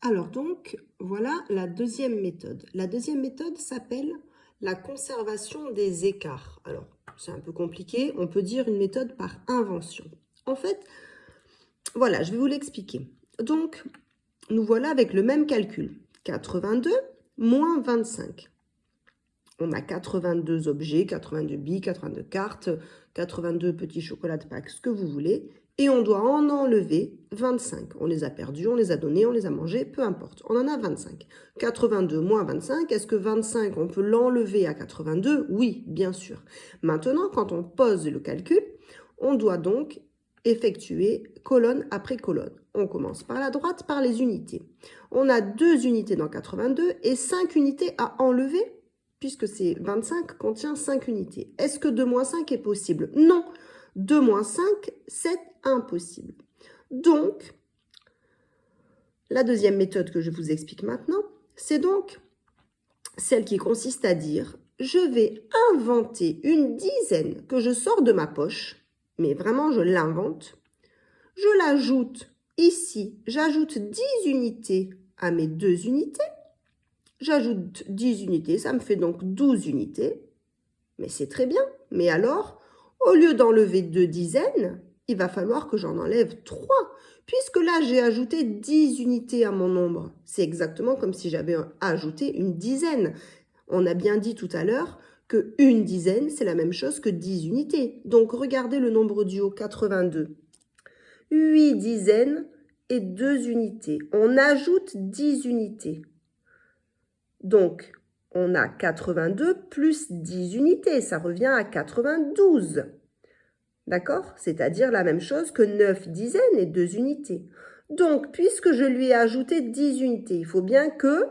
Alors donc, voilà la deuxième méthode. La deuxième méthode s'appelle la conservation des écarts. Alors, c'est un peu compliqué, on peut dire une méthode par invention. En fait, voilà, je vais vous l'expliquer. Donc, nous voilà avec le même calcul. 82 moins 25. On a 82 objets, 82 billes, 82 cartes, 82 petits chocolats de Pâques, ce que vous voulez. Et on doit en enlever 25. On les a perdus, on les a donnés, on les a mangés, peu importe. On en a 25. 82 moins 25, est-ce que 25, on peut l'enlever à 82? Oui, bien sûr. Maintenant, quand on pose le calcul, on doit donc effectuer colonne après colonne. On commence par la droite, par les unités. On a 2 unités dans 82 et 5 unités à enlever, puisque c'est 25 contient 5 unités. Est-ce que 2 moins 5 est possible? Non. 2 moins 5, c'est impossible. Donc, la deuxième méthode que je vous explique maintenant, c'est donc celle qui consiste à dire, je vais inventer une dizaine que je sors de ma poche, mais vraiment je l'invente, je l'ajoute ici, j'ajoute 10 unités à mes 2 unités, j'ajoute 10 unités, ça me fait donc 12 unités, mais c'est très bien, mais alors, au lieu d'enlever 2 dizaines, il va falloir que j'en enlève 3, puisque là, j'ai ajouté 10 unités à mon nombre. C'est exactement comme si j'avais ajouté une dizaine. On a bien dit tout à l'heure que une dizaine, c'est la même chose que 10 unités. Donc, regardez le nombre du haut, 82. 8 dizaines et 2 unités. On ajoute 10 unités. Donc, on a 82 plus 10 unités, ça revient à 92. D'accord? C'est-à-dire la même chose que 9 dizaines et 2 unités. Donc, puisque je lui ai ajouté 10 unités, il faut bien que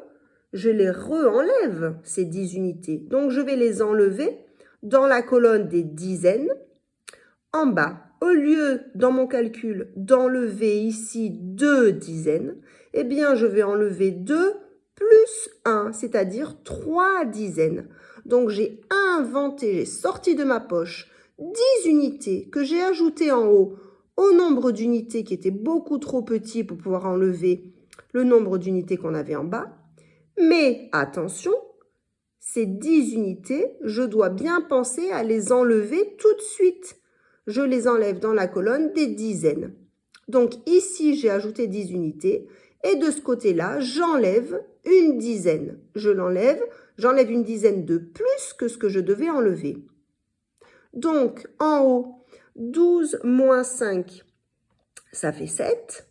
je les re-enlève, ces 10 unités. Donc, je vais les enlever dans la colonne des dizaines. En bas, au lieu, dans mon calcul, d'enlever ici 2 dizaines, eh bien, je vais enlever 2 plus 1, c'est-à-dire 3 dizaines. Donc, j'ai inventé, j'ai sorti de ma poche 10 unités que j'ai ajoutées en haut au nombre d'unités qui était beaucoup trop petit pour pouvoir enlever le nombre d'unités qu'on avait en bas. Mais attention, ces 10 unités, je dois bien penser à les enlever tout de suite. Je les enlève dans la colonne des dizaines. Donc ici, j'ai ajouté 10 unités. Et de ce côté-là, j'enlève une dizaine. J'enlève une dizaine de plus que ce que je devais enlever. Donc, en haut, 12 moins 5, ça fait 7.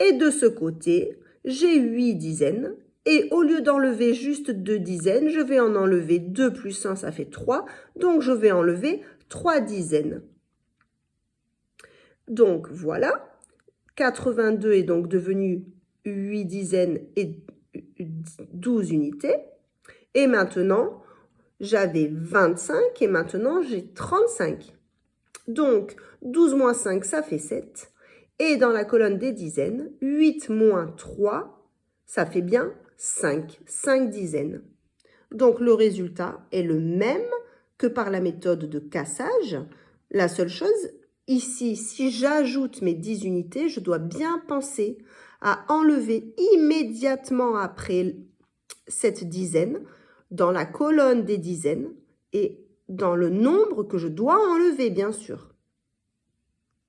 Et de ce côté, j'ai 8 dizaines. Et au lieu d'enlever juste 2 dizaines, je vais en enlever 2 plus 1, ça fait 3. Donc, je vais enlever 3 dizaines. Donc, voilà. 82 est donc devenu 8 dizaines et 12 unités. Et maintenant, j'avais 25 et maintenant j'ai 35. Donc, 12 moins 5, ça fait 7. Et dans la colonne des dizaines, 8 moins 3, ça fait bien 5. 5 dizaines. Donc, le résultat est le même que par la méthode de cassage. La seule chose, ici, si j'ajoute mes 10 unités, je dois bien penser à enlever immédiatement après cette dizaine dans la colonne des dizaines et dans le nombre que je dois enlever, bien sûr.